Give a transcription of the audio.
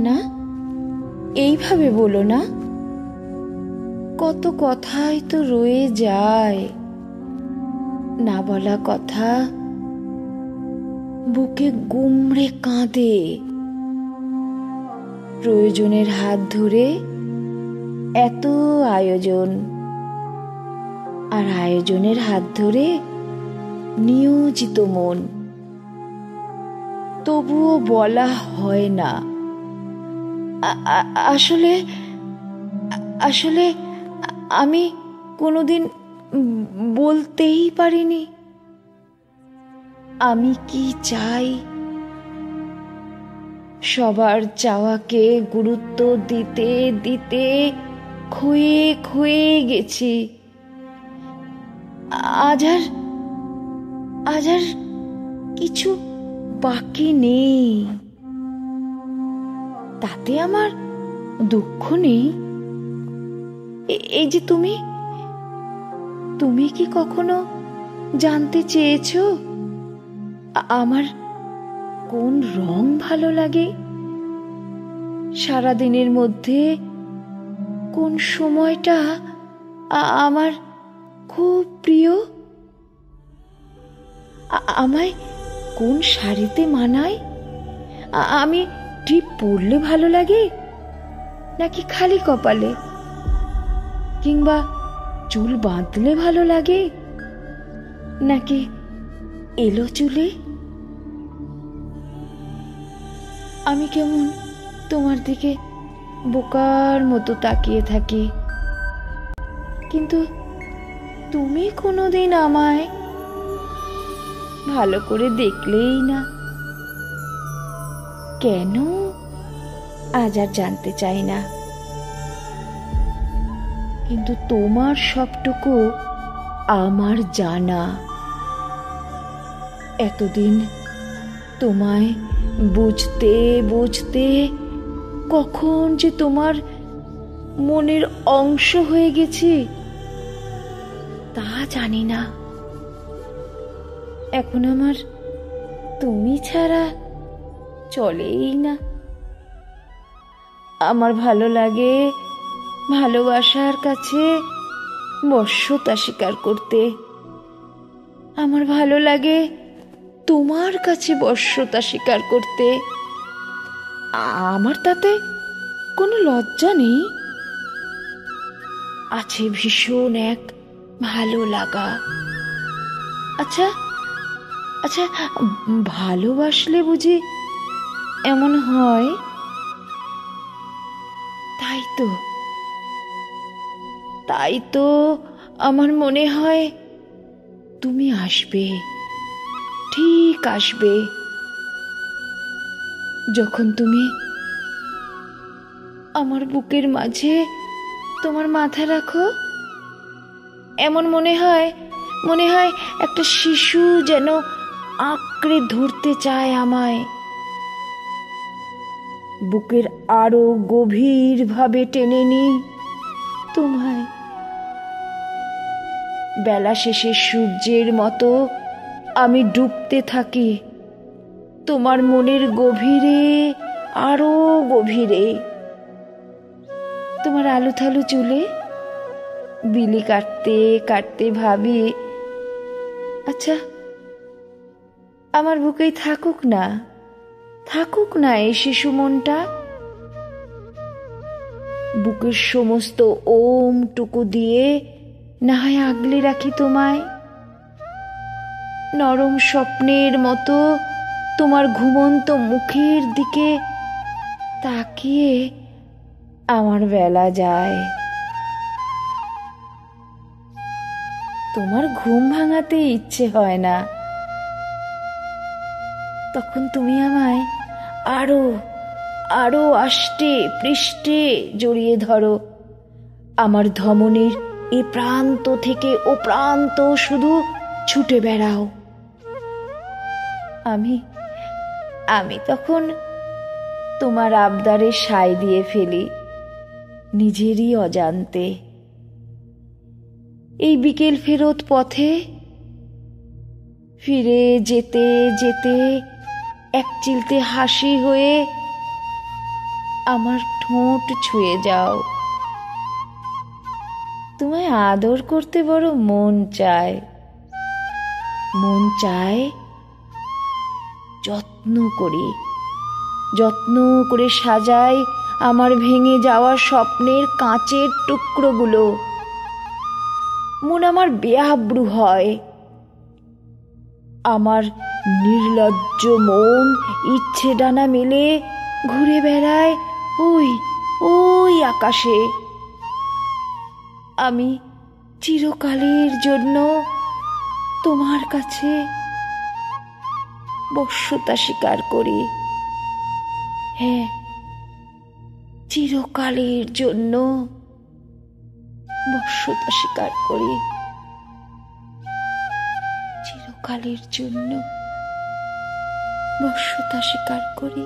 না, এইভাবে বলো না। কত কথাই তো রয়ে যায়, না বলা কথা বুকে গুমড়ে কাঁদে। প্রয়োজনের হাত ধরে এত আয়োজন, আর আয়োজনের হাত ধরে নিয়োজিত মন, তবুও বলা হয় না। আসলে আসলে আমি কোনোদিন বলতেই পারিনি আমি কি চাই। সবার চাওয়াকে গুরুত্ব দিতে দিতে ক্ষয়ে ক্ষয়ে গেছি। আজ আর কিছু বাকি নেই। তাতে আমার দুঃখ নেই। এই যে তুমি কি কখনো জানতে চেয়েছো আমার কোন রং ভালো লাগে? সারাদিনের মধ্যে কোন সময়টা আমার খুব প্রিয়? আমায় কোন শাড়িতে মানায়? আমি টিপ পরলে ভালো লাগে, নাকি খালি কপালে, কিংবা চুল বাঁধলে ভালো লাগে, নাকি এলো চুলে? আমি কেমন তোমার দিকে বোকার মতো তাকিয়ে থাকি, কিন্তু তুমি কোনোদিন আমায় ভালো করে দেখলেই না। কেন আজ আর জানতে চাই না, কিন্তু তোমার সবটুকু আমার জানা। এতদিন তোমায় বুঝতে বুঝতে কখন যে তোমার মনের অংশ হয়ে গেছি তা জানি না। এখন আমার তুমি ছাড়া চলেই না। আমার ভালো লাগে ভালোবাসার কাছে বশ্যতা স্বীকার করতে। আমার ভালো লাগে তোমার কাছে বশ্যতা স্বীকার করতে। আমার তাতে কোনো লজ্জা নেই। আছে ভীষণ এক ভালো লাগা। আচ্ছা আচ্ছা, ভালোবাসলে বুঝি এমন হয়? তাই তো আমার মনে হয় তুমি আসবে, ঠিক আসবে। যখন তুমি আমার বুকের মাঝে তোমার মাথা রাখো, এমন মনে হয় একটা শিশু যেন আঁকড়ে ধরতে চায় আমায়, বুকের আরো গভীর ভাবে টেনে নি তোমায়। বেলা শেষে সূর্যের মতো আমি ডুবতে থাকি তোমার মনের গভীরে, আরো গভীরে। তোমার আলু থালু চুলে বিলি কাটতে কাটতে ভাবি, আচ্ছা আমার বুকেই থাকুক না এই শিশু মনটা। বুকের সমস্ত ওমটুকু দিয়ে না হয় আগলে রাখি তোমায়। নরম স্বপ্নের মতো তোমার ঘুমন্ত মুখের দিকে তাকিয়ে আমার বেলা যায়। তোমার ঘুম ভাঙাতে ইচ্ছে হয় না। তখন তুমি আমায় আরো আরো আষ্টে পৃষ্ঠে জড়িয়ে ধরো। আমার ধমনীর এ প্রান্ত থেকে ও প্রান্ত শুধু ছুটে বেড়াও। আমি তখন তোমার আবদারে সায় দিয়ে ফেলি নিজেরই অজান্তে। এই বিকেল ফেরত পথে ফিরে যেতে যেতে এক চিলতে হাসি হয়ে আমার ঠোঁট ছুঁয়ে যাও। তোমায় আদর করতে বড় মন চায়, মন চায় যত্ন করে, যত্ন করে সাজাই আমার ভেঙে যাওয়া স্বপ্নের কাঁচের টুকরোগুলো। মন আমার বেআব্রু হয়, আমার নির্লজ্জ মন ইচ্ছে ডানা মেলে ঘুরে বেড়ায় ওই ওই আকাশে। আমি চিরকালের জন্য তোমার কাছে বশ্যতা স্বীকার করি। হ্যাঁ, চিরকালের জন্য বশ্যতা স্বীকার করি, চিরকালের জন্য বশ্যতা স্বীকার করি।